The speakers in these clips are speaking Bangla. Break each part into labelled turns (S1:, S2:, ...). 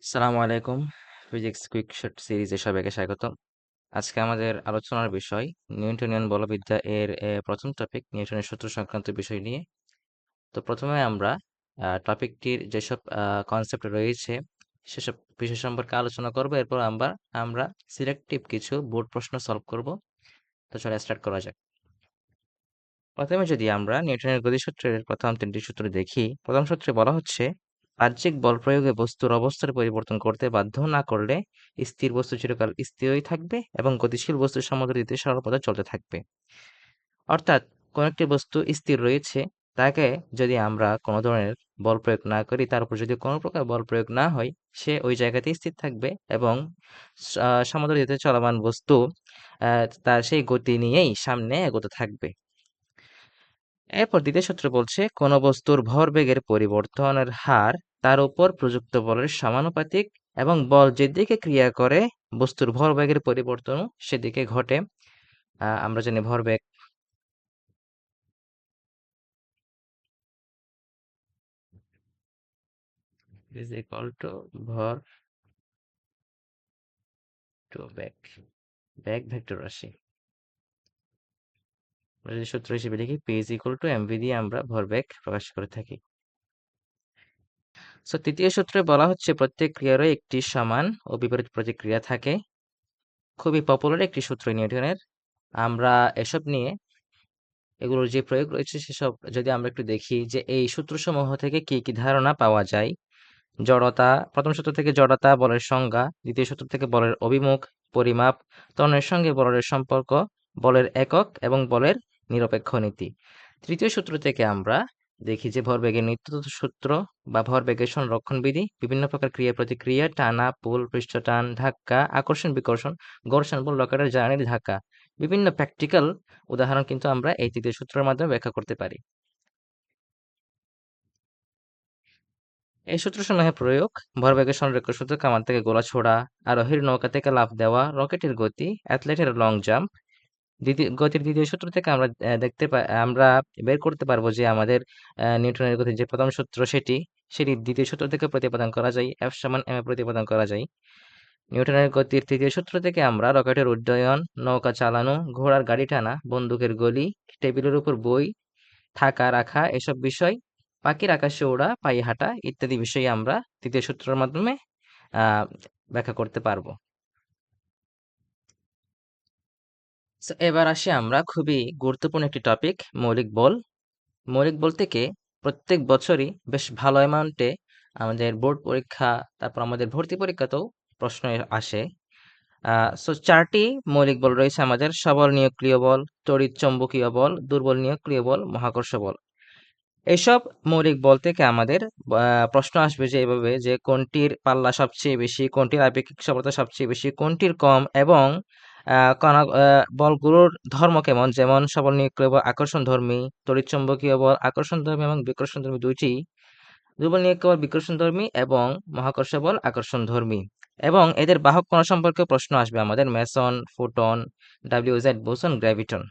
S1: আসসালামু আলাইকুম। ফিজিক্স কুইক শর্ট সিরিজে সবাইকে স্বাগতম। আজকে আমাদের আলোচনার বিষয় নিউটনিয়ান বলবিদ্যা এর প্রথম টপিক নিউটনের সূত্র সংক্রান্ত বিষয় নিয়ে। তো প্রথমে আমরা টপিকটির যেসব কনসেপ্ট রয়েছে সেসব বিষয় সম্পর্কে আলোচনা করব। এরপর আমরা সিলেক্টিভ কিছু বোর্ড প্রশ্ন সলভ করব। তো চলো স্টার্ট করা যাক। প্রথমে যদি আমরা নিউটনের গতিসূত্রের প্রথম তিনটি সূত্র দেখি, প্রথম সূত্রে বলা হচ্ছে বাহ্যিক বল প্রয়োগে বস্তুর অবস্থার পরিবর্তন করতে বাধ্য না করলে স্থির বস্তু চিরকাল স্থিরই থাকবে এবং গতিশীল বস্তুর সমগতিতে সর্বদা চলতে থাকবে। অর্থাৎ কোন একটি বস্তু স্থির রয়েছে, তাকে যদি আমরা কোনো ধরনের বল প্রয়োগ না করি, তার উপর যদি কোনো প্রকার বল প্রয়োগ না হয়, সে ওই জায়গাতেই স্থির থাকবে এবং সমগতিতে চলমান বস্তু তার সেই গতি নিয়েই সামনে এগোতে থাকবে। এরপর দ্বিতীয় সূত্র বলছে কোন বস্তুর ভরবেগের পরিবর্তনের হার তার উপর প্রযুক্ত বলের সমানুপাতিক এবং বল যেদিকে ক্রিয়া করে বস্তুর ভরবেগের পরিবর্তনও সেদিকে ঘটে। আমরা জানি ভরবেগ ইজ ইকুয়াল টু ভর টু বেগ, বেগ ভেক্টর রাশি। আমরা যদি সূত্র হিসেবে লিখি P is equal two MV দিয়ে আমরা ভরবেগ প্রকাশ করে থাকি। সো তৃতীয় সূত্রে বলা হচ্ছে প্রত্যেক ক্রিয়ারই একটি সমান ও বিপরীত প্রতিক্রিয়া থাকে। খুবই পপুলার একটি সূত্র নিউটনের। আমরা এসব নিয়ে এগুলোর যে প্রয়োগ রয়েছে সেসব যদি আমরা একটু দেখি যে এই সূত্রসমূহ থেকে কি কি ধারণা পাওয়া যায়। জড়তা, প্রথম সূত্র থেকে জড়তা, বলের সংজ্ঞা, দ্বিতীয় সূত্র থেকে বলের অভিমুখ, পরিমাপ, ত্বরণের সঙ্গে বলের সম্পর্ক, বলের একক এবং বলের নিরপেক্ষ নীতি। তৃতীয় সূত্র থেকে আমরা দেখি যে ভরবেগের নিত্যতত্ত্ব সূত্র বা ভরবেগের সংরক্ষণ বিধি, বিভিন্ন প্রকার ক্রিয়া প্রতিক্রিয়া, টানা, পুল, পৃষ্ঠটান, ধাক্কা, আকর্ষণ বিকর্ষণ, ঘর্ষণ বল, রকেটের জ্বালানির ধাক্কা, বিভিন্ন প্র্যাকটিক্যাল উদাহরণ কিন্তু আমরা এই তৃতীয় সূত্রের মাধ্যমে ব্যাখ্যা করতে পারি। এই সূত্রসমূহের প্রয়োগ: ভরবেগের সংরক্ষণ সূত্র, কামান থেকে গোলা ছোড়া, আরোহীর নৌকা থেকে লাফ দেওয়া, রকেটের গতি, অ্যাথলেটের লং জাম্প। গতির দ্বিতীয় সূত্র থেকে আমরা বের করতে পারবো যে আমাদের নিউটনের গতির যে প্রথম সূত্র সেটি দ্বিতীয় সূত্র থেকে প্রতিপাদন করা যায়, এফ সমান এম এ প্রতিপাদন করা যায়। নিউটনের গতির তৃতীয় সূত্র থেকে আমরা রকেটের উড্ডয়ন, নৌকা চালানো, ঘোড়ার গাড়ি টানা, বন্দুকের গুলি, টেবিলের উপর বই থাকা রাখা এসব বিষয়, পাখির আকাশে ওড়া, পায়ে হাঁটা ইত্যাদি বিষয়ে আমরা তৃতীয় সূত্রের মাধ্যমে আহ ব্যাখ্যা করতে পারবো। So, এবার আসি আমরা খুবই গুরুত্বপূর্ণ একটি টপিক, মৌলিক বল। মৌলিক বল থেকে প্রত্যেক বছরই বেশ ভালো অ্যামাউন্টে আমাদের বোর্ড পরীক্ষা, তারপর আমাদের ভর্তি পরীক্ষাতেও প্রশ্ন আসে। সো 4টি মৌলিক বল রয়েছে আমাদের: সবল নিউক্লিয় বল, তড়িৎ চৌম্বকীয় বল, দুর্বল নিউক্লিয় বল, মহাকর্ষ বল। এইসব মৌলিক বল থেকে আমাদের প্রশ্ন আসবে যে এভাবে যে কোনটির পাল্লা সবচেয়ে বেশি, কোনটির আপেক্ষিক সবলতা সবচেয়ে বেশি, কোনটির কম, এবং বলগুলোর ধর্ম কেমন, যেমন সবল নিউক্লিয় বল আকর্ষণধর্মী, তড়িৎচুম্বকীয় বল আকর্ষণধর্মী এবং বিকর্ষণধর্মী দুইটি, দুর্বল নিউক্লিয় বল বিকর্ষণধর্মী এবং মহাকর্ষ বল আকর্ষণধর্মী। এবং এদের বাহক কণা সম্পর্কে প্রশ্ন আসবে আমাদের: মেসন, ফোটন, ডাব্লিউজেড, বোসন, গ্র্যাভিটন।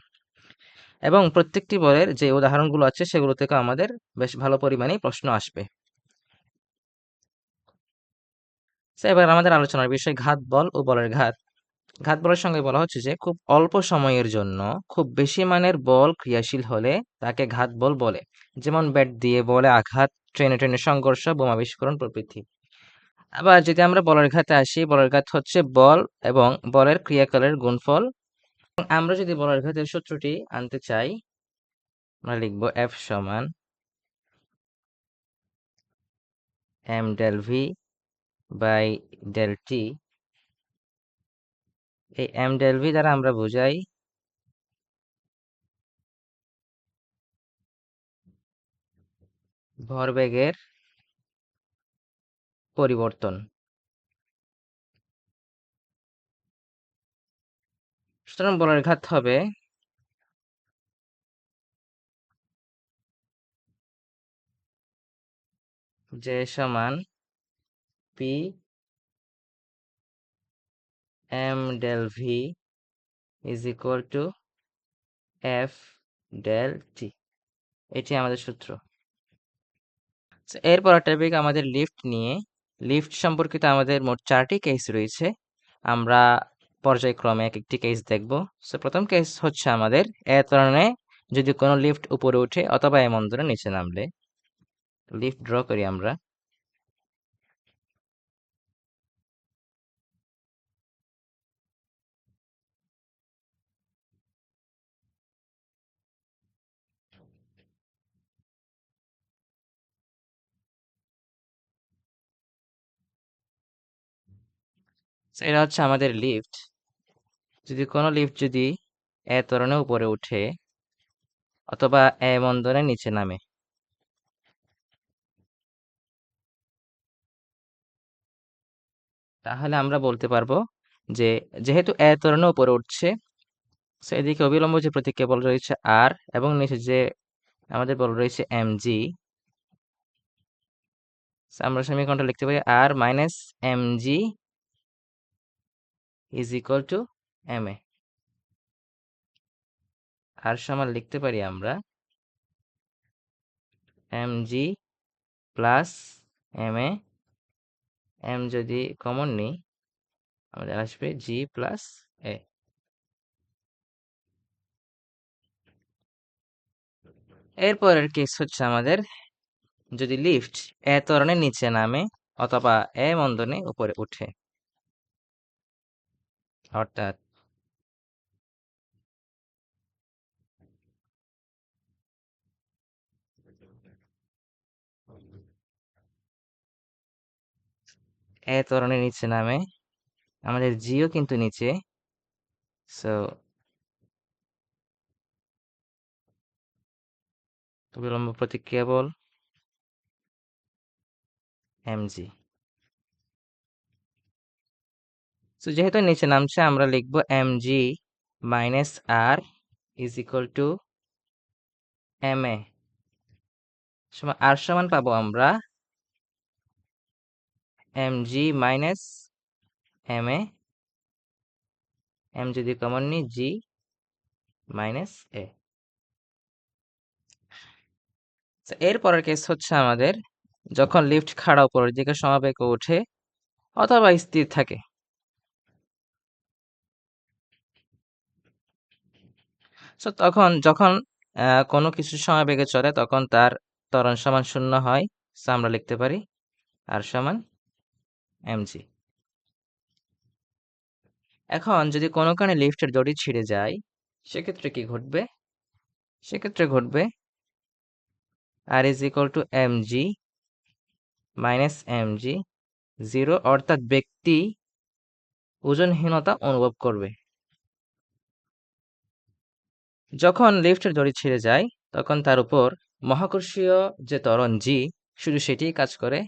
S1: এবং প্রত্যেকটি বলের যে উদাহরণগুলো আছে সেগুলো থেকে আমাদের বেশ ভালো পরিমাণেই প্রশ্ন আসবে। এবার আমাদের আলোচনার বিষয় ঘাত বল ও বলের ঘাত। ঘাত বলের সঙ্গে বলা হচ্ছে যে খুব অল্প সময়ের জন্য খুব বেশি মানের বল ক্রিয়াশীল হলে তাকে ঘাত বল বলে, যেমন ব্যাট দিয়ে বলে আঘাত, ট্রেনে ট্রেনে সংঘর্ষ, বোমা বিস্ফোরণ প্রভৃতি। আবার যদি আমরা বলের ঘাতে আসি, বলের ঘাত হচ্ছে বল এবং বলের ক্রিয়াকালের গুণফল। আমরা যদি বলের ঘাতের সূত্রটি আনতে চাই, আমরা লিখব এফ সমান M del V by del T. এই এম ডেল ভি দ্বারা আমরা বুঝাই ভরবেগের পরিবর্তন। সুতরাং বলের ঘাত হবে যে সমান P M del V is equal to F del T. এটি আমাদের সূত্র। এরপর টপিক আমাদের লিফট নিয়ে। লিফট সম্পর্কিত আমাদের মোট 4টি কেস রয়েছে। আমরা পর্যায়ক্রমে এক একটি কেস দেখব। সো প্রথম কেস হচ্ছে আমাদের এ ত্বরণে যদি কোনো লিফট উপরে উঠে অথবা এ বন্ধনে নিচে নামলে। লিফট ড্র করি আমরা। So, এটা হচ্ছে আমাদের লিফট। যদি কোনো লিফট যদি এ ত্বরণে উপরে উঠে অথবা এ বন্ধনে নিচে নামে, তাহলে আমরা বলতে পারবো যে যেহেতু এ ত্বরণে উপরে উঠছে, সো এদিকে অবিলম্ব যে প্রতিক্রিয়া বল রয়েছে আর এবং নিচে যে আমাদের বল রয়েছে mg, আমরা সমীকরণটা লিখতে পারি আর minus mg is equal to ma। আর সমান লিখতে পারি আমরা mg প্লাস ma, m যদি কমন নিই আমাদের আসবে g প্লাস a। এরপরের কেস হচ্ছে আমাদের যদি লিফট এ ত্বরণের নিচে নামে অথবা এ বন্ধনে উপরে উঠে, অর্থাৎ এ ত্বরণের নিচে নামে, আমাদের জিও কিন্তু নিচে, সো বিলম্ব প্রতিক্রিয়া বল mg। সো যেহেতু নিচে নামছে আমরা লিখব mg minus R is equal to ma। আর সমান পাবো আমরা mg মাইনাস ma, m যদি কমন নিই g মাইনাস a। এর পরের কেস হচ্ছে আমাদের যখন লিফট খাড়া উপরের দিকে সমাবেগে ওঠে অথবা স্থির থাকে। সো তখন যখন কোনো কিছু সমাবেগে চলে তখন তার ত্বরণ সমান 0 হয়। সো আমরা লিখতে পারি আর সমান mg। এখন যদি কোনো কারণে লিফটের দড়ি ছিঁড়ে যায় সেক্ষেত্রে কি ঘটবে? সেক্ষেত্রে ঘটবে R is equal to mg minus mg 0, অর্থাৎ ব্যক্তি ওজনহীনতা অনুভব করবে। যখন লিফটের দড়ি ছিঁড়ে যায় তখন তার উপর মহাকর্ষীয় যে ত্বরণ g শুধু সেটিই কাজ করে,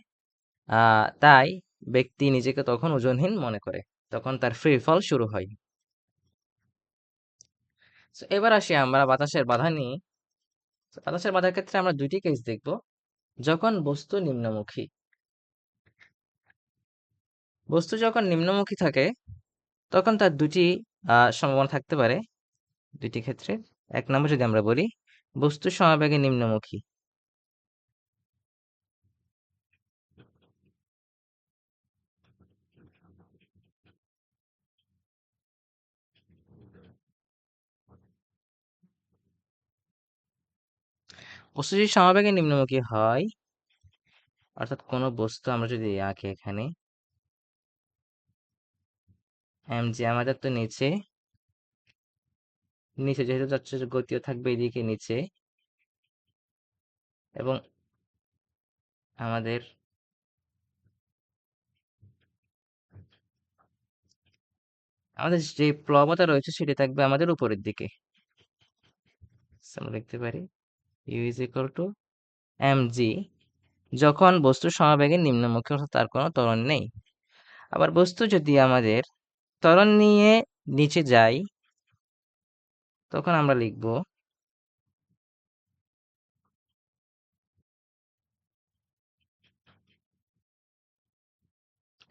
S1: তাই ব্যক্তি নিজেকে তখন ওজনহীন মনে করে, তখন তার ফ্রি ফল শুরু হয়। এবার আসি আমরা বাতাসের বাধা নিয়ে। বাতাসের বাধার ক্ষেত্রে আমরা দুইটি কেস দেখব। যখন বস্তু নিম্নমুখী, বস্তু যখন নিম্নমুখী থাকে তখন তার দুটি সম্ভাবনা থাকতে পারে, দুইটি ক্ষেত্রে। এক নম্বর যদি আমরা বলি বস্তু সমবেগে নিম্নমুখী, বস্তু যদি সমবেগে নিম্নমুখী হয়, অর্থাৎ কোনো বস্তু আমরা যদি আঁকি এখানে mg আমাদের তো নিচে, নিচে যেহেতু যাচ্ছে গতিও থাকবে এদিকে নিচে, এবং আমাদের আমাদের যে প্লবতা রয়েছে সেটি থাকবে আমাদের উপরের দিকে। আমরা লিখতে পারি u is equal to mg যখন বস্তু সমবেগে নিম্নমুখী, অর্থাৎ তার কোনো ত্বরণ নেই। আবার বস্তু যদি আমাদের ত্বরণ নিয়ে নিচে যায় তখন আমরা লিখব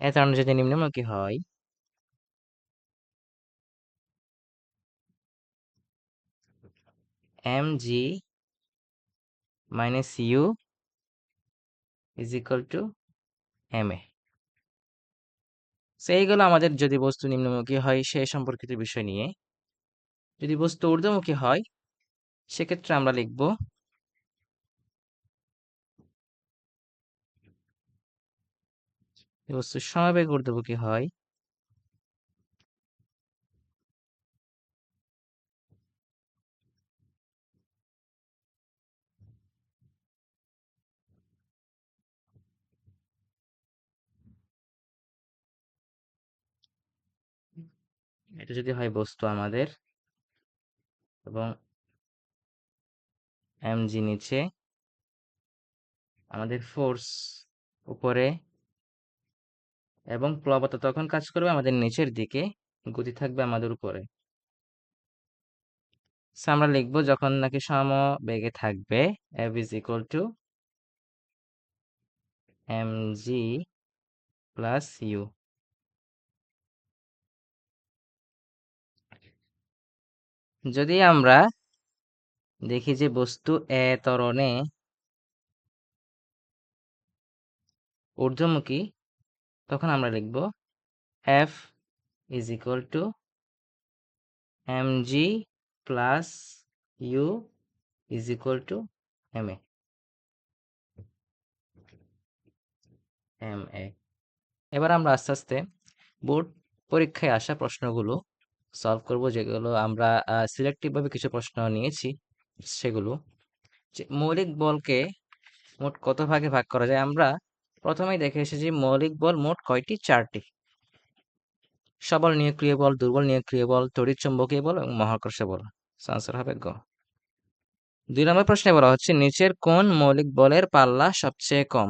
S1: এ ত্বরণ যদি নিম্নমুখী হয় mg minus u is equal to ma। তো এইগুলো আমাদের যদি বস্তু নিম্নমুখী হয় সে সম্পর্কিত বিষয় নিয়ে। যদি বস্তু ঊর্ধ্বমুখী হয় সেক্ষেত্রে আমরা লিখব বস্তু সমবেগ ঊর্ধ্বমুখী হয় এটা যদি হয় বস্তু আমাদের এবং mg নিচে, আমাদের ফোর্স উপরে এবং প্লবতা তখন কাজ করবে আমাদের নিচের দিকে, গতি থাকবে আমাদের উপরে। আমরা লিখবো যখন নাকি সমবেগে থাকবে F is equal to mg plus u। যদি আমরা দেখি যে বস্তু এ ত্বরণে ঊর্ধ্বমুখী, তখন আমরা লিখব F is equal to mg plus u is equal to ma। এবার আমরা আস্তে আস্তে বোর্ড পরীক্ষায় আসা প্রশ্নগুলো সলভ করব, যেগুলো আমরা সিলেক্টিভ ভাবে কিছু প্রশ্ন নিয়েছি। সেগুলো যে মৌলিক বলকে মোট কত ভাগে ভাগ করা যায়, আমরা প্রথমেই দেখে এসেছি মৌলিক বল মোট কয়টি? 4টি। সবল নিষ্ক্রিয় বল, দুর্বল নিষ্ক্রিয় বল, তড়িৎ চুম্বকীয় বল এবং মহাকর্ষ বল। আনসার হবে গ। 2 নম্বর প্রশ্নে বলা হচ্ছে নিচের কোন মৌলিক বলের পাল্লা সবচেয়ে কম?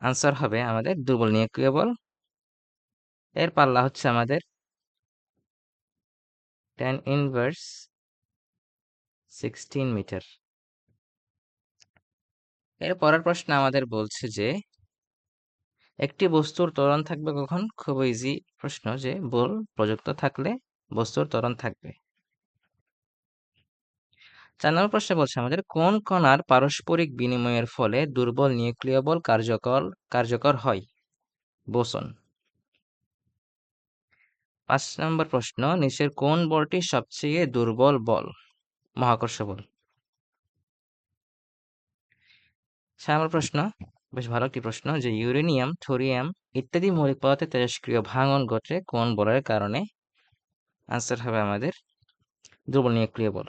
S1: আনসার হবে আমাদের দুর্বল নিষ্ক্রিয় বল। এর পাল্লা হচ্ছে আমাদের tan ইনভার্স 16 মিটার। এর পরের প্রশ্ন আমাদের বলছে যে একটি বস্তুর ত্বরণ থাকবে কখন? খুব ইজি প্রশ্ন, যে বল প্রযুক্ত থাকলে বস্তুর ত্বরণ থাকবে। 4 নম্বর প্রশ্নে বলছে আমাদের কোন কণার পারস্পরিক বিনিময়ের ফলে দুর্বল নিউক্লিয় বল কার্যকর হয়? বোসন। 5 নম্বর প্রশ্ন নিচের কোন বলটি সবচেয়ে দুর্বল বল? মহাকর্ষ বল। 6 নম্বর প্রশ্ন বেশ ভালো একটি প্রশ্ন, যে ইউরেনিয়াম, থোরিয়াম ইত্যাদি মৌলিক পদার্থে তেজস্ক্রিয় ভাঙন ঘটে কোন বলের কারণে? আনসার হবে আমাদের দুর্বল নিউক্লিয় বল।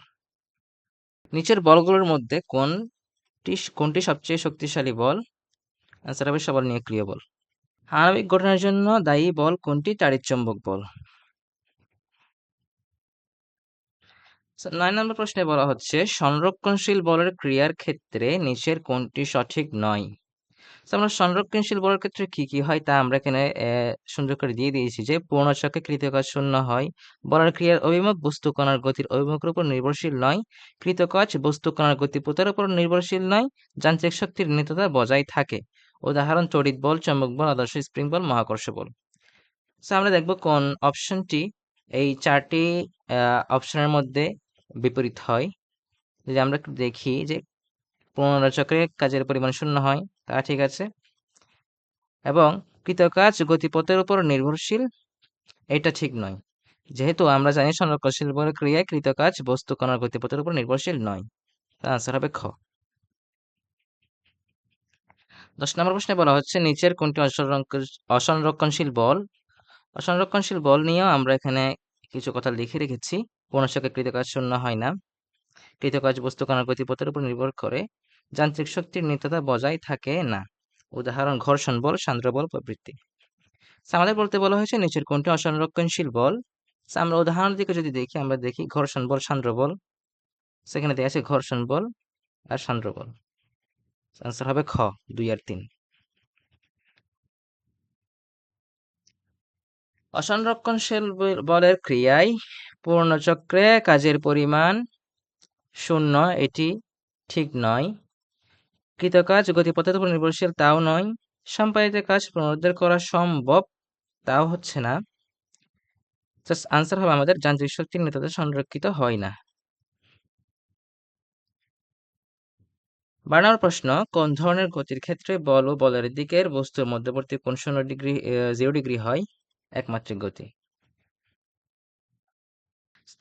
S1: নিচের বলগুলোর মধ্যে কোনটি সবচেয়ে শক্তিশালী বল? আনসার হবে সবল নিউক্লিয় বল। আণবিক গঠনের জন্য দায়ী বল কোনটি? তাড়িৎচুম্বক বল। 9 নম্বর প্রশ্নে বলা হচ্ছে সংরক্ষণশীল বলের ক্রিয়ার ক্ষেত্রে নিচের কোনটি সঠিক নয়? আমরা সংরক্ষণশীল বলের ক্ষেত্রে কি কি হয় তা আমরা এখানে সুন্দর করে দিয়ে দিয়েছি, যে পূর্ণচক্রে কৃতকাজ শূন্য হয়, বলের ক্রিয়ার অভিমুখ বস্তু কণার গতির অভিমুখের উপর নির্ভরশীল নয়, কৃতকাজ বস্তু কণার গতিপথের উপর নির্ভরশীল নয়, যান্ত্রিক শক্তির নিত্যতা বজায় থাকে। উদাহরণ তড়িৎ বল, চৌম্বক বল, আদর্শ স্প্রিং বল, মহাকর্ষ বল। আমরা দেখব কোন অপশনটি এই 4টি অপশনের মধ্যে বিপরীত হয়। যদি আমরা একটু দেখি যে পুনরাচক্রে কাজের পরিমাণ শূন্য হয়, তা ঠিক আছে, এবং কৃতকাজ গতিপথের উপর নির্ভরশীল, এটা ঠিক নয়। যেহেতু আমরা জানি সংরক্ষণশীল বলের ক্রিয়ায় কৃতকাজ বস্তু কণার গতিপথের উপর নির্ভরশীল নয়, তার আনসার হবে খ। 10 নম্বর প্রশ্নে বলা হচ্ছে নিচের কোনটি অসংরক্ষণশীল বল? অসংরক্ষণশীল বল নিয়েও আমরা এখানে কিছু কথা লিখে রেখেছি। পূর্ণচক্রে কৃতকাজ শূন্য হয় না, কৃতকাজ বস্তু কণার গতিপথের উপর নির্ভর করে, যান্ত্রিক শক্তির নিত্যতা বজায় থাকে না। উদাহরণ ঘর্ষণ বল, সান্দ্র বল প্রভৃতি। আমাদের বলতে বলা হয়েছে নিচের কোনটি অসংরক্ষণশীল বল। আমরা উদাহরণ দিকে যদি দেখি, আমরা দেখি ঘর্ষণ বল, সান্দ্র বল, সেখানে দেওয়া আছে ঘর্ষণ বল আর সান্দ্র বল। আনসার হবে খ, 2 আর 3। অসংরক্ষণশীল বলের ক্রিয়ায় পূর্ণচক্রে কাজের পরিমাণ শূন্য, এটি ঠিক নয়। কৃতকাজ গতিপথের উপর নির্ভরশীল, তাও নয়। সম্পাদিত কাজ পুনরুদ্ধার করা সম্ভব, তাও হচ্ছে না। আনসার হবে আমাদের যান্ত্রিক শক্তির নিত্যতা সংরক্ষিত হয় না। 12 প্রশ্ন কোন ধরনের গতির ক্ষেত্রে বল ও বলের দিকের বস্তুর মধ্যবর্তী কোণ 0 ডিগ্রি হয়? একমাত্রিক গতি।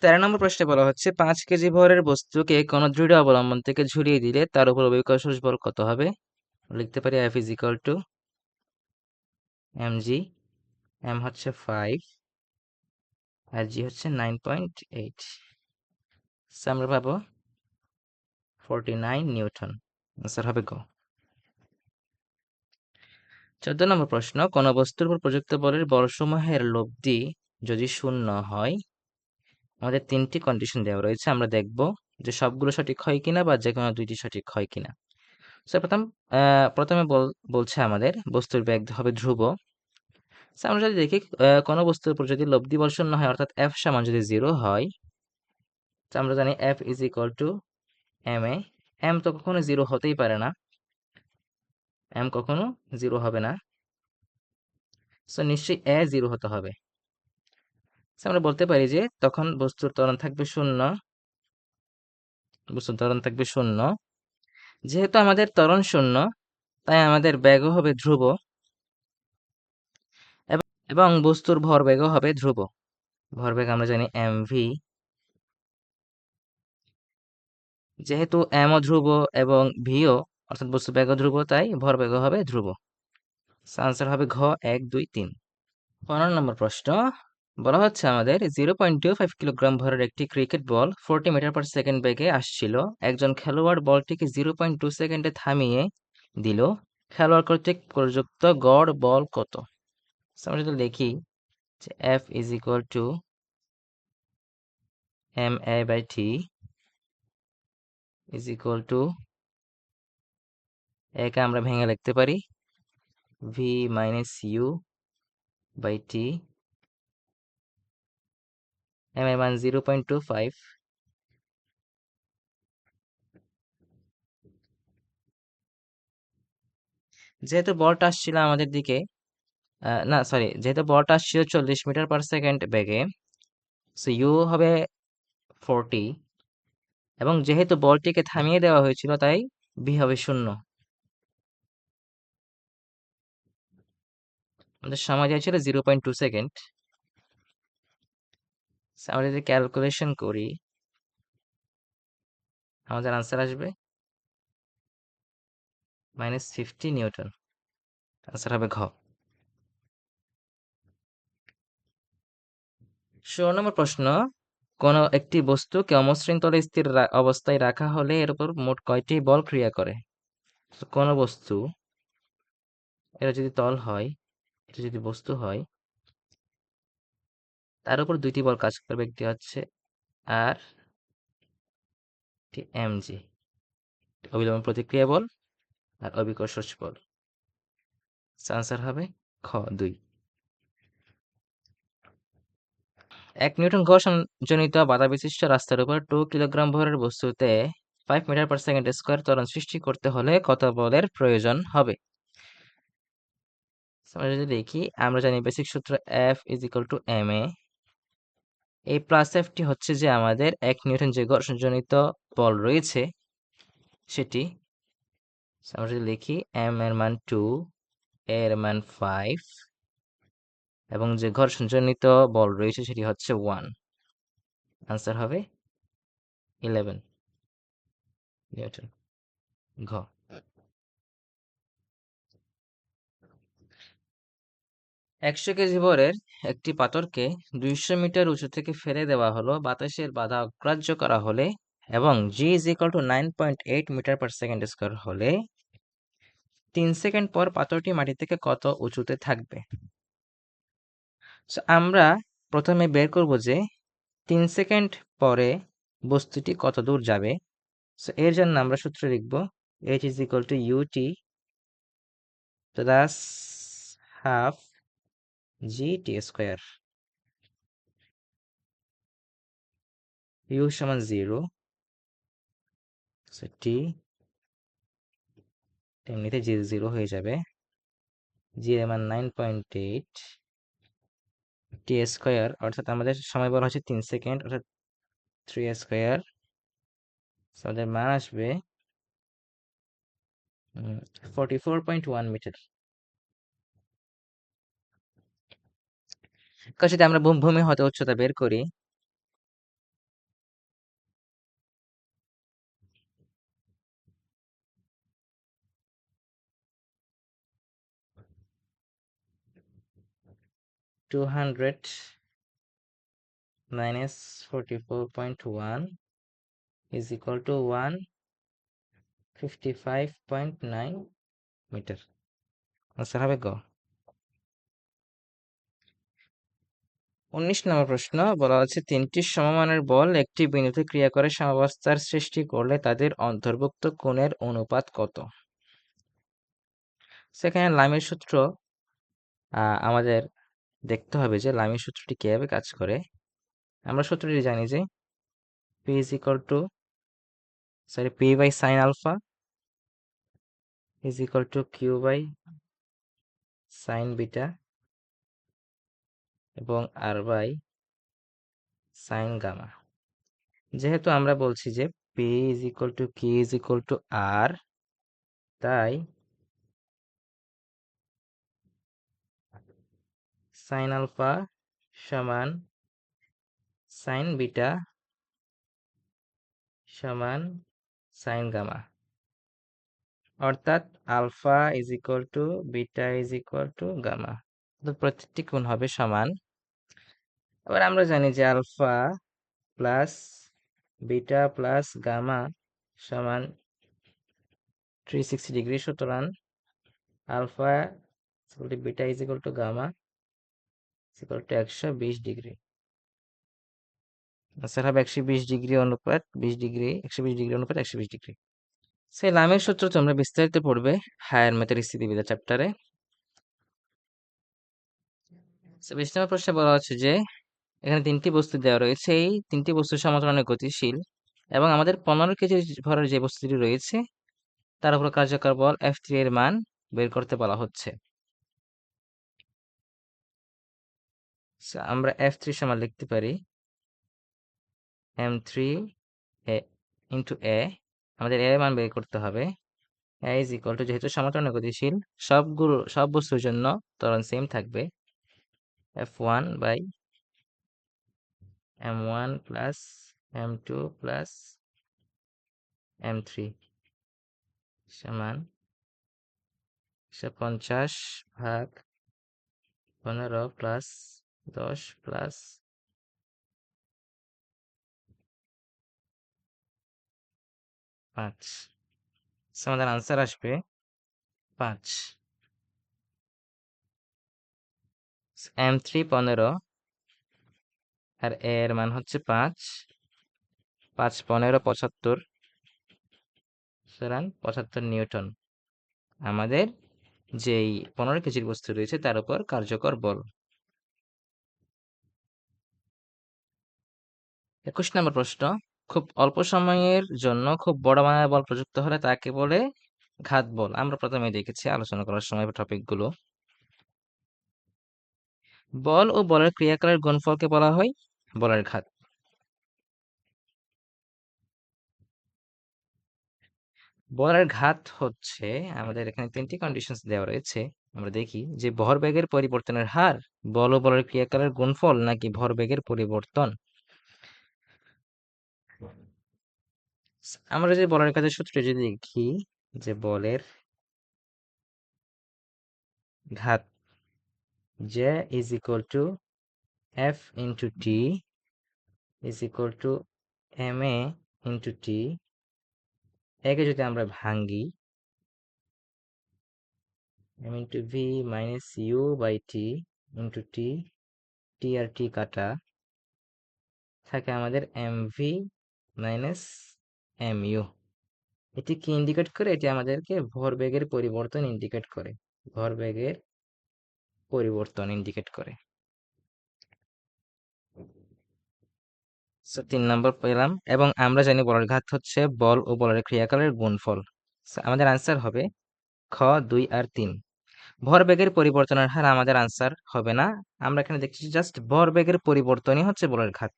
S1: 13 নম্বর প্রশ্নে বলা হচ্ছে 5 কেজি ভরের বস্তুকে কোনো দৃঢ় অবলম্বন থেকে ঝুলিয়ে দিলে তার উপর অভিকর্ষজ বল কত হবে? লিখতে পারি F is equal to mg, m হচ্ছে 5 আর g হচ্ছে 9.8। আমরা পাবো 49 নিউটন। আনসার হবে গ। 14 নম্বর প্রশ্ন, কোন বস্তুর উপর প্রযুক্ত বলের বলসমূহের লব্ধি যদি শূন্য হয়, আমাদের 3টি কন্ডিশন দেওয়া রয়েছে। আমরা দেখব যে সবগুলো সঠিক হয় কিনা বা যে কোনো 2টি সঠিক হয় কিনা। প্রথমে বলছে আমাদের বস্তুর বেগ হবে ধ্রুব। আমরা যদি দেখি কোনো বস্তুর উপর যদি লব্ধি বল শূন্য হয়, অর্থাৎ F সমান যদি 0 হয়, আমরা জানি F is equal to ma। m তো কখনো 0 হতেই পারে না, m কখনো 0 হবে না, সো নিশ্চয়ই a 0 হতে হবে। আমরা বলতে পারি যে তখন বস্তুর ত্বরণ থাকবে শূন্য। বস্তুর ত্বরণ থাকবে শূন্য। যেহেতু আমাদের ত্বরণ শূন্য, তাই আমাদের বেগও হবে ধ্রুব এবং বস্তুর ভরবেগও হবে ধ্রুব। ভরবেগ আমরা জানি mv। যেহেতু m ও ধ্রুব এবং v ও, অর্থাৎ বস্তুর বেগও ধ্রুব, তাই ভরবেগও হবে ধ্রুব। আনসার হবে ঘ 1, 2, 3। 15 নম্বর প্রশ্ন বলা হচ্ছে আমাদের 0.25 কিলোগ্রাম ভরের একটি cricket ball 40 metre per second বেগে আসছিল। একজন খেলোয়াড় বলটিকে 0.2 সেকেন্ডে থামিয়ে দিল। খেলোয়াড় কর্তৃক প্রযুক্ত গড় বল কত? আমরা যদি লিখি যে F is equal to ma/t is equal to, একে আমরা ভেঙে লিখতে পারি v minus u by t। m এর মান 0.25। যেহেতু বলটা আসছিল আমাদের দিকে, না সরি, যেহেতু বলটা আসছিল 40 মিটার পার সেকেন্ড বেগে, সো ইউ হবে 40, এবং যেহেতু বলটিকে থামিয়ে দেওয়া হয়েছিল, তাই ভি হবে 0। আমাদের সময় দিয়েছিল 0.2 সেকেন্ড। আমরা যদি ক্যালকুলেশন করি, আমাদের আনসার আসবে -50 নিউটন। আনসার হবে ঘ। 16 নম্বর প্রশ্ন, কোন একটি বস্তুকে অমসৃণ তলে স্থির অবস্থায় রাখা হলে এর উপর মোট কয়টি বল ক্রিয়া করে? কোন বস্তু, এটা যদি তল হয়, এটা যদি বস্তু হয়, তার উপর 2টি বল কাজ করবে। একটি হচ্ছে আর, একটি mg, অবিলম্ব প্রতিক্রিয়া বল আর অভিকর্ষজ বল। আনসার হবে খ 2। 1 নিউটন ঘর্ষণ জনিত বাধা বিশিষ্ট রাস্তার উপর 2 কিলোগ্রাম ভরের বস্তুতে 5 মিটার পার সেকেন্ড স্কয়ার ত্বরণ সৃষ্টি করতে হলে কত বলের প্রয়োজন হবে? আমরা যদি দেখি, আমরা জানি বেসিক সূত্র F is equal to ma। এই প্লাস এফটি হচ্ছে যে আমাদের 1 নিউটন যে ঘর্ষণজনিত বল রয়েছে সেটি। আমরা যদি লিখি m এর মান 2, a এর মান 5, এবং যে ঘর্ষণজনিত বল রয়েছে সেটি হচ্ছে 1। আনসার হবে 11 নিউটন, ঘ। 100 কেজি ভরের একটি পাথরকে 200 মিটার উঁচু থেকে ফেলে দেওয়া হলো বাতাসের বাধা অগ্রাহ্য করা হলে এবং g is equal to 9.8 metre per second square হলে 3 সেকেন্ড পর পাথরটি মাটি থেকে কত উঁচুতে থাকবে? আমরা প্রথমে বের করব যে 3 সেকেন্ড পরে বস্তুটি কত দূর যাবে। এর জন্য আমরা সূত্র লিখব h is equal to ut plus half gt square. u সমান 0, t এমনিতে জি 0 হয়ে যাবে। জি এর মান 9.8, টি স্কয়ার, অর্থাৎ আমাদের সময় বলা হচ্ছে 3 সেকেন্ড, অর্থাৎ 3 স্কয়ার। আমাদের মান আসবে 44.1 মিটার। যদি আমরা ভূমি হতে উচ্চতা বের করি, (200 minus 44.1 is equal to 155.9 metre. Answer হবে গ। 19 নম্বর প্রশ্ন বলা হচ্ছে, তিনটি সমমানের বল একটি বিন্দুতে ক্রিয়া করে সাম্যাবস্থার সৃষ্টি করলে তাদের অন্তর্ভুক্ত কোণের অনুপাত কত? সেখানে লামির সূত্র আমাদের দেখতে হবে যে লামির সূত্রটি কিভাবে কাজ করে। আমরা সূত্রটি জানি যে p by sin alpha is equal to q by sin beta এবং r by sin gamma। যেহেতু আমরা বলছি যে p is equal to q is equal to r, তাই sin alpha সমান sin beta সমান sin gamma, অর্থাৎ alpha is equal to beta is equal to gamma. তো প্রত্যেকটি কোণ হবে সমান। এবার আমরা জানি যে alpha plus beta plus gamma সমান 360 ডিগ্রি, সুতরাং alpha beta is equal to gamma is equal to 120 degree. Answer হবে 120 ডিগ্রি অনুপাত 20 ডিগ্রি, 120 ডিগ্রি অনুপাত 120 ডিগ্রি। সেই লামের সূত্র তোমরা বিস্তারিত পড়বে হায়ার ম্যাথের স্থিতিবিদ্যা চ্যাপ্টারে। 20 নম্বর প্রশ্নে বলা হচ্ছে যে এখানে তিনটি বস্তু দেওয়া রয়েছে, এই তিনটি বস্তু সমান্তরালে গতিশীল এবং আমাদের 15 কেজি ভরের যে বস্তুটি রয়েছে তার উপর কার্যকর বল F3 এর মান বের করতে বলা হচ্ছে। আমরা F3 সমান লিখতে পারি M3 ইন্টু A। আমাদের A এর মান বের করতে হবে। A ইজ ইকুয়াল টু, যেহেতু সমান্তরালে গতিশীল সব বস্তুর জন্য ত্বরণ সেম থাকবে, F1 by M1 plus M2 plus M3 সমান 150 ভাগ 15 প্লাস 10 প্লাস 5। আমাদের আনসার আসবে 5। M3 15 আর A এর মান হচ্ছে 5, 5 15 75, সুতরাং 75 নিউটন আমাদের যেই 15 কেজির বস্তু রয়েছে তার উপর কার্যকর বল। 21 নম্বর প্রশ্ন, খুব অল্প সময়ের জন্য খুব বড় মানের বল প্রযুক্ত হলে তাকে বলে ঘাত বল। আমরা প্রথমে দেখেছি আলোচনা করার সময় টপিকগুলো। বল ও বলের ক্রিয়াকালের গুণফলকে বলা হয় বলের ঘাত। বলের ঘাত হচ্ছে, আমাদের এখানে তিনটি কন্ডিশনস দেওয়া রয়েছে। আমরা দেখি যে ভরবেগের পরিবর্তনের হার, বল ও বলের ক্রিয়াকালের গুণফল, নাকি ভরবেগের পরিবর্তন। আমরা যে বলের কাজের সূত্রে যদি দেখি যে বলের ঘাত J is equal to F into T is equal to ma into T, একে যদি আমরা ভাঙ্গি m into v minus u by T into T, T R T কাটা থাকে আমাদের mv minus mu। এটি কি ইন্ডিকেট করে? এটি আমাদেরকে ভরবেগের পরিবর্তন ইন্ডিকেট করে, ভরবেগের পরিবর্তন ইন্ডিকেট করে। 3 নম্বর পেলাম, এবং আমরা জানি বলের ঘাত হচ্ছে বল ও বলের ক্রিয়াকালের গুণফল। আমাদের আনসার হবে খ 2 আর 3। ভরবেগের পরিবর্তনের হার আমাদের আনসার হবে না, আমরা এখানে দেখছি জাস্ট ভরবেগের পরিবর্তনই হচ্ছে বলের ঘাত।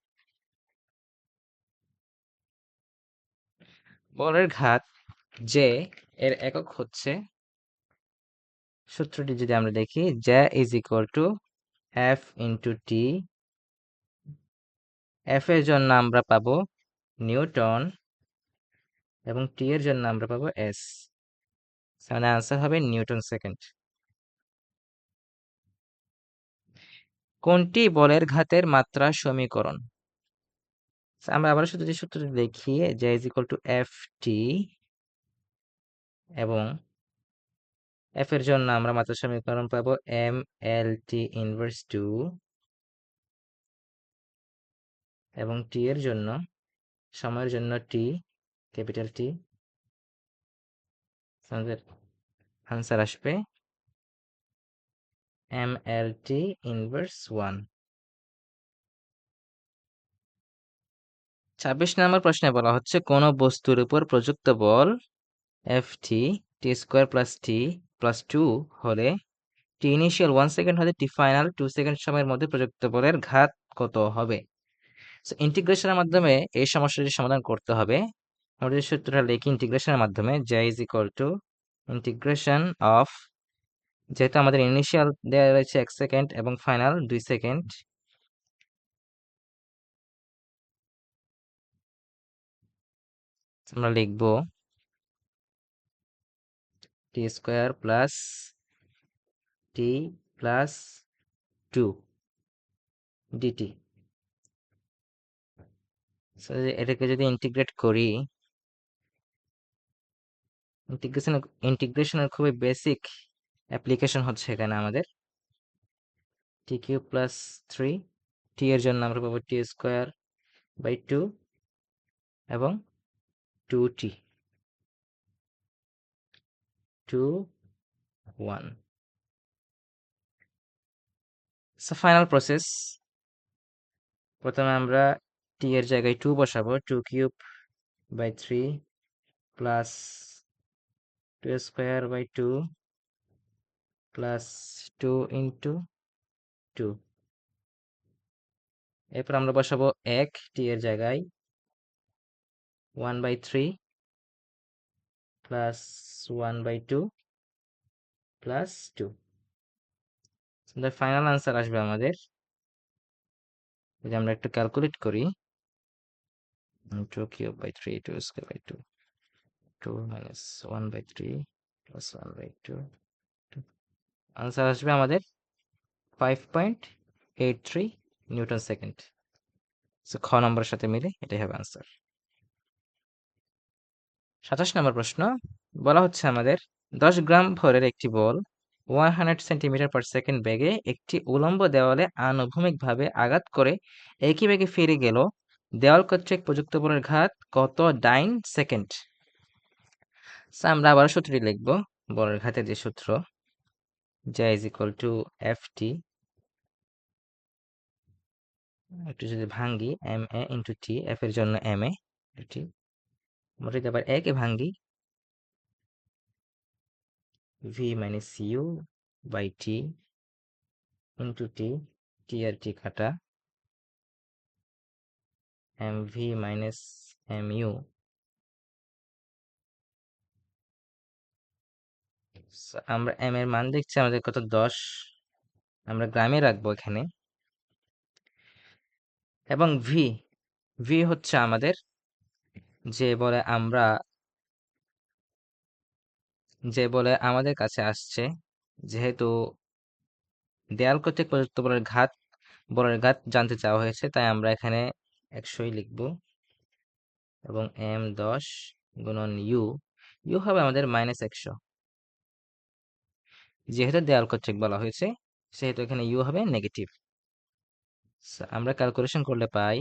S1: বলের ঘাত যে এর একক হচ্ছে, সূত্রটি যদি আমরা দেখি, J is equal to F into T, F এর জন্য আমরা পাবো নিউটন এবং টি এর জন্য আমরা পাবো এস। মানে আনসার হবে নিউটন সেকেন্ড। কোনটি বলের ঘাতের মাত্রা সমীকরণ? আমরা আবার শুধু যে সূত্রটি দেখি, যে is equal to F T, এবং এফ এর জন্য আমরা মাত্রা সমীকরণ পাবো M L T inverse two, এবং টি এর জন্য, সময়ের জন্য টি, ক্যাপিটাল টি, আমাদের আনসার আসবে এম এল টি ইনভার্স 1। 26 নম্বর প্রশ্নে বলা হচ্ছে কোন বস্তুর উপর প্রযুক্ত বল এফ টি, টি স্কোয়ার প্লাস টি প্লাস 2 হলে টি ইনিশিয়াল 1 সেকেন্ড হতে টি ফাইনাল 2 সেকেন্ড সময়ের মধ্যে প্রযুক্ত বলের ঘাত কত হবে? ইন্টিগ্রেশনের মাধ্যমে এই সমস্যাটি সমাধান করতে হবে। আমরা যে সূত্রটা লিখি ইন্টিগ্রেশনের মাধ্যমে, j is equal two integration of, যেহেতু আমাদের ইনিশিয়াল দেওয়া রয়েছে 1 সেকেন্ড এবং ফাইনাল 2 সেকেন্ড, আমরা লিখব টি স্কোয়ার প্লাস টি প্লাস 2 ডিটি। এটাকে যদি ইন্টিগ্রেট করি, ইন্টিগ্রেশনের খুবই বেসিক অ্যাপ্লিকেশন হচ্ছে এখানে আমাদের টি কিউব প্লাস 3, টি এর জন্য আমরা পাবো টি স্কোয়ার বাই 2 এবং 2t, 2 1। সো ফাইনাল প্রসেস, প্রথমে আমরা টি এর জায়গায় 2 বসাবো, 2 cube by 3 plus 2 square by 2 plus 2 into 2। এরপর আমরা বসাবো 1 টি এর জায়গায়, 1 by 3 plus 1 by 2 plus 2। Final answer আসবে আমাদের, যদি আমরা একটু ক্যালকুলেট করি, 2 cube by 3, 2 square by 2, 2 minus 1 by 3 plus 1 by 2, answer আসবে আমাদের 5.83 নিউটন সেকেন্ড। সো খ নম্বরের সাথে মিলে এটাই হবে আনসার। 27 নম্বর প্রশ্ন, বলা হচ্ছে আমাদের 10 গ্রাম ভরের একটি বল 100 সেন্টিমিটার পার সেকেন্ড বেগে একটি উলম্ব দেওয়ালে আনুভূমিকভাবে আঘাত করে একই বেগে ফিরে গেল, দেওয়াল কর্তৃক প্রযুক্ত বলের ঘাত কত ডাইন সেকেন্ড? আমরা আবার সূত্রটি লিখব, বলের ঘাতের যে সূত্র, যা ইজ ইকুয়াল টু এফ টি, একটু যদি ভাঙ্গি, M A into T, F এর জন্য এম এ টি, আমরা যদি আবার একে ভাঙ্গি, V minus U by T into T, T আর টি কাটা, M V minus M U. আমরা এম এর মান দেখছি আমাদের কত, 10, আমরা গ্রামে রাখবো এখানে, এবং ভি, ভি হচ্ছে আমাদের যে বলে আমরা, যে বলে আমাদের কাছে আসছে, যেহেতু দেয়াল কর্তৃক প্রযুক্ত বলের ঘাত জানতে চাওয়া হয়েছে, তাই আমরা এখানে 100 লিখব, এবং এম 10 গুণন ইউ, ইউ হবে আমাদের -100, যেহেতু দেয়াল কর্তৃক বলা হয়েছে সেহেতু এখানে ইউ হবে নেগেটিভ। আমরা ক্যালকুলেশন করলে পাই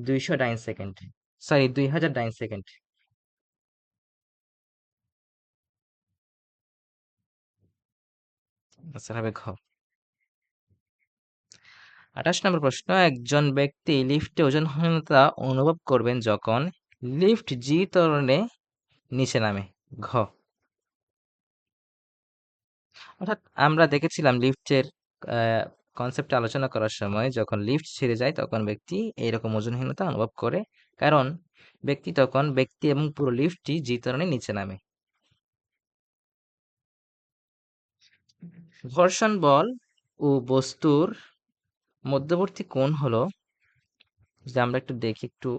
S1: 200 ডাইন সেকেন্ড, সরি 2000 ডাইন সেকেন্ড। আনসার হবে ঘ। 28 নম্বর প্রশ্ন, একজন ব্যক্তি লিফটে ওজনহীনতা অনুভব করবেন যখন লিফট জি ত্বরণে নিচে নামে। ঘ। অর্থাৎ আমরা দেখেছিলাম লিফটের কনসেপ্টে আলোচনা করার সময়, যখন লিফট ছেড়ে যায় তখন ব্যক্তি এইরকম ওজনহীনতা অনুভব করে, কারণ ব্যক্তি এবং পুরো লিফটটি জি ত্বরণে নিচে নামে। ঘর্ষণ বল ও বস্তুর মধ্যবর্তী কোণ হলো, যদি আমরা একটু দেখি, একটু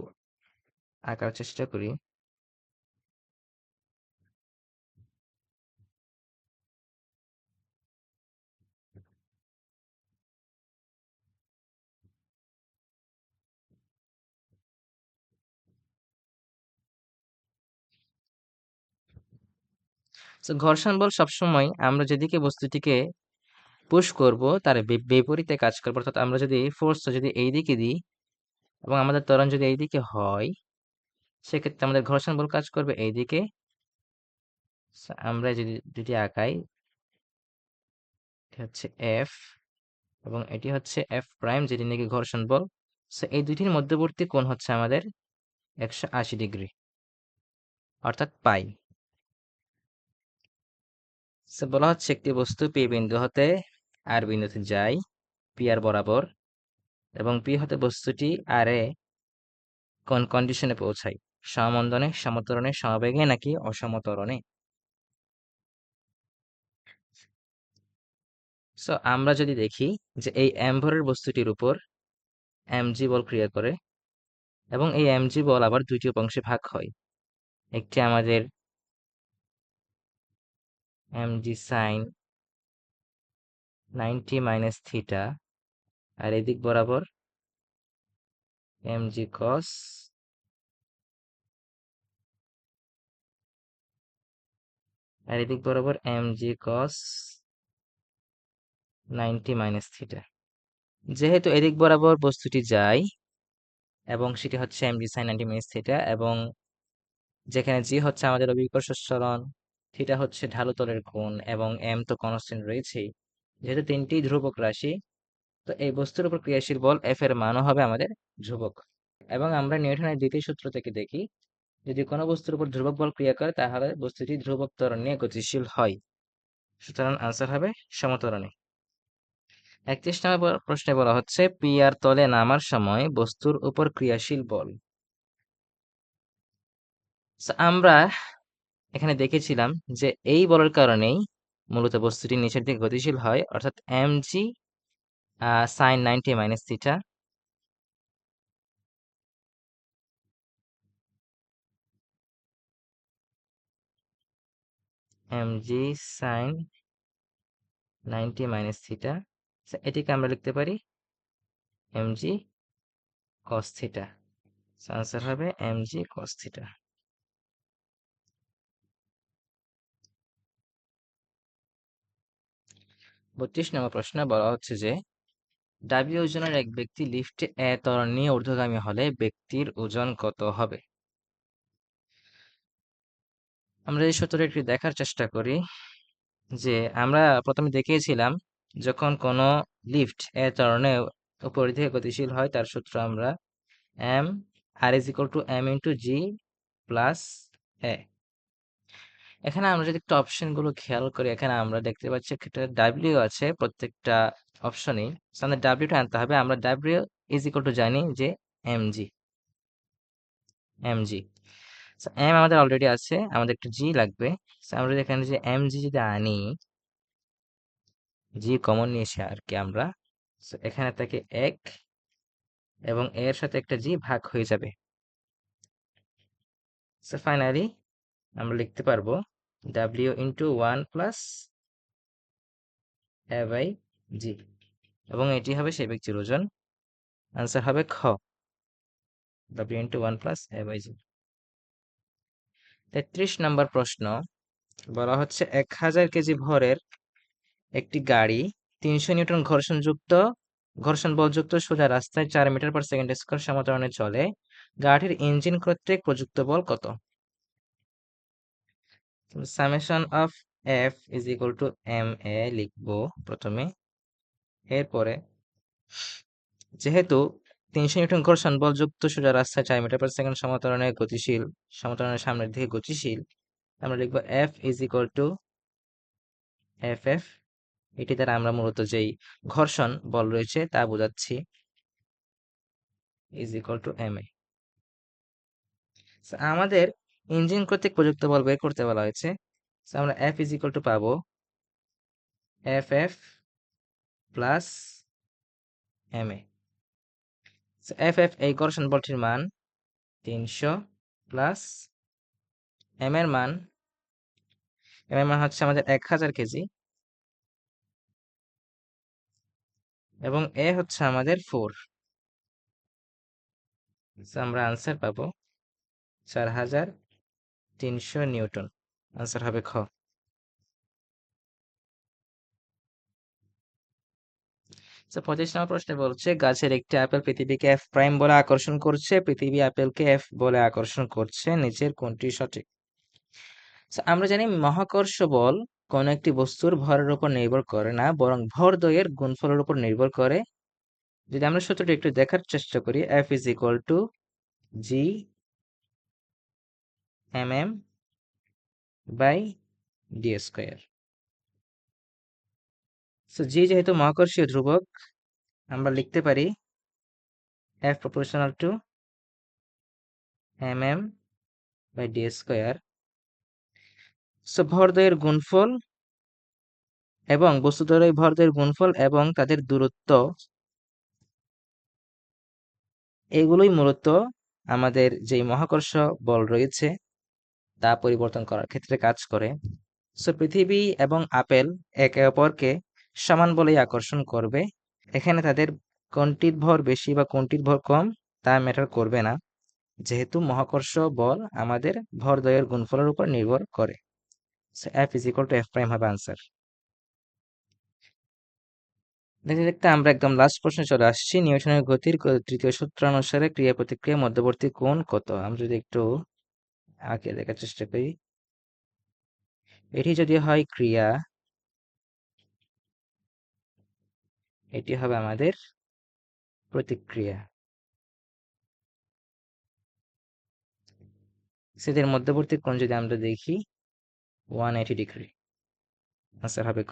S1: আঁকার চেষ্টা করি। তো ঘর্ষণ বল সবসময় আমরা যেদিকে বস্তুটিকে পুশ করব তার বিপরীতে কাজ করবে। অর্থাৎ আমরা যদি ফোর্সটা যদি এই দিকে দিই এবং আমাদের ত্বরণ যদি এই দিকে হয়, সেক্ষেত্রে আমাদের ঘর্ষণ বল কাজ করবে এই দিকে। আমরা যদি দুটি আঁকাই, এটি হচ্ছে এফ এবং এটি হচ্ছে এফ প্রাইম, যেটি নাকি ঘর্ষণ বল। সো এই দুইটির মধ্যবর্তী কোণ হচ্ছে আমাদের 180 ডিগ্রি, অর্থাৎ পাই। সো বলা হচ্ছে একটি বস্তু পি বিন্দু হতে আর বিন্দুতে যায় পি আর বরাবর, এবং পি হতে বস্তুটি আর এ কোন কন্ডিশনে পৌঁছায়, সমমন্দনে, সমত্বরণে, সমবেগে নাকি অসমত্বরণে। সো আমরা যদি দেখি যে এই এম ভরের বস্তুটির উপর এমজি বল ক্রিয়া করে এবং এই এমজি বল আবার দুইটি অংশে ভাগ হয়। একটি আমাদের এমজি সাইন 90 - θ, আর এদিক বরাবর এমজি কস, আর এদিক বরাবর এমজি কস 90 - θ। যেহেতু এদিক বরাবর বস্তুটি যায় এবং সেটি হচ্ছে এমজি সাইন 90 - θ, এবং যেখানে জি হচ্ছে আমাদের অভিকর্ষ সরণ, থিটা হচ্ছে ঢালুতলের কোণ, এবং এম তো কনস্ট্যান্ট রয়েছেই, যেহেতু তিনটি ধ্রুবক রাশি, তো এই বস্তুর উপর ক্রিয়াশীল বল এফ এর মানও হবে আমাদের ধ্রুবক। এবং আমরা নিউটনের দ্বিতীয় সূত্র থেকে দেখি, যদি কোনো বস্তুর উপর ধ্রুবক বল ক্রিয়া করে তাহলে বস্তুটি ধ্রুবক ত্বরণ নিয়ে গতিশীল হয়। সুতরাং আনসার হবে সমত্বরণে। 31 নম্বর প্রশ্নে বলা হচ্ছে পি আর তলে নামার সময় বস্তুর উপর ক্রিয়াশীল বল। আমরা এখানে দেখেছিলাম যে এই বলের কারণেই মূলত বস্তুটি নিচের দিকে গতিশীল হয়, অর্থাৎ mg sin 90 - θ, mg sin 90 - θ। এটিকে আমরা লিখতে পারি mg cos θ। আনসার হবে mg cos θ। 32 নম্বর প্রশ্ন বলা হচ্ছে যে ডাব্লিউ ওজনের এক ব্যক্তি লিফটে এ ত্বরণ নিয়ে ঊর্ধ্বগামী হলে ব্যক্তির ওজন কত হবে? আমরা এই সূত্রটি একটু দেখার চেষ্টা করি। যে আমরা প্রথমে দেখিয়েছিলাম, যখন কোনো লিফট এ ত্বরণে উপর দিকে গতিশীল হয় তার সূত্র আমরা M R is equal to M into G plus A. এখানে আমরা যদি একটু অপশনগুলো খেয়াল করি, এখানে আমরা দেখতে পাচ্ছি একটা ডাব্লিউ আছে প্রত্যেকটা অপশনেই। আমাদের ডাব্লিউটা আনতে হবে। আমরা ডাব্লিউ ইজ ইকুয়াল টু জানি যে এমজি, এমজি। এম আমাদের অলরেডি আছে, আমাদের একটা জি লাগবে। আমরা যদি এখানে যে এমজি যদি আনি, জি কমন নিয়েছি আর কি আমরা। এখানে থাকে 1 এবং এর সাথে একটা জি ভাগ হয়ে যাবে। ফাইনালি আমরা লিখতে পারবো W into 1 plus A by G, এবং এটি হবে সেই ব্যক্তির ওজন। আনসার হবে খ, W into 1 plus A by G. 33 নম্বর প্রশ্ন বলা হচ্ছে 1000 কেজি ভরের একটি গাড়ি 300 নিউটন ঘর্ষণ বলযুক্ত সোজা রাস্তায় 4 মিটার/সেকেন্ড স্কয়ার সমত্বরণে চলে। গাড়ির ইঞ্জিন কর্তৃক প্রযুক্ত বল কত? Summation of F is equal to M A লিখবো প্রথমে। এরপরে যেহেতু 300 নিউটন ঘর্ষণ বলযুক্ত সোজা রাস্তায় 4 মিটার/সেকেন্ড সমত্বরণের সামনের দিকে গতিশীল, আমরা লিখবো F is equal to F F. এটি দ্বারা আমরা মূলত যেই ঘর্ষণ বল রয়েছে তা বোঝাচ্ছি, ইজ ইকুয়াল টু এম এ। আমাদের ইঞ্জিন কর্তৃক প্রযুক্ত বল বের করতে বলা হয়েছে। আমরা এফ ইজ ইকুয়াল টু পাবো F F plus M A. F F এই ঘর্ষণ বলটির মান 300 প্লাস এম এর মান হচ্ছে আমাদের 1000 কেজি এবং এ হচ্ছে আমাদের 4। আমরা আনসার পাবো 4300 নিউটন। আনসার হবে খ। 25 নম্বর প্রশ্নে বলছে গাছের একটি আপেল পৃথিবীকে এফ প্রাইম বলে আকর্ষণ করছে, পৃথিবী আপেলকে এফ বলে আকর্ষণ করছে, নিচের কোনটি সঠিক? আমরা জানি মহাকর্ষ বল কোন একটি বস্তুর ভরের উপর নির্ভর করে না, বরং ভর দ্বয়ের গুণফলের উপর নির্ভর করে। যদি আমরা সূত্রটি একটু দেখার চেষ্টা করি, F is equal to G M M by D square. জি যেহেতু মহাকর্ষীয় ধ্রুবক, আমরা লিখতে পারি F proportional to M M by D square. ভরদ্বয়ের গুণফল এবং বস্তুদ্বয়ের ভরদ্বয়ের গুণফল এবং তাদের দূরত্ব, এগুলোই মূলত আমাদের যে মহাকর্ষ বল রয়েছে তা পরিবর্তন করার ক্ষেত্রে কাজ করে। পৃথিবী এবং আপেল একে অপরকে সমান বলেই আকর্ষণ করবে। এখানে তাদের কোনটির ভর বেশি বা কোনটির ভর কম তা ম্যাটার করবে না, যেহেতু মহাকর্ষ বল আমাদের ভরদ্বয়ের গুণফলের উপর নির্ভর করে। F is equal to F prime হবে আনসার। দেখতে দেখতে আমরা একদম লাস্ট প্রশ্নে চলে আসছি। নিউটনের গতির তৃতীয় সূত্রানুসারে ক্রিয়া প্রতিক্রিয়া মধ্যবর্তী কোণ কত? আমরা যদি একটু আগে দেখার চেষ্টা করি, এটি যদি হয় ক্রিয়া, এটি হবে আমাদের প্রতিক্রিয়া। সেদের মধ্যবর্তী কোণ যদি আমরা দেখি 180 ডিগ্রি। আনসার হবে ক।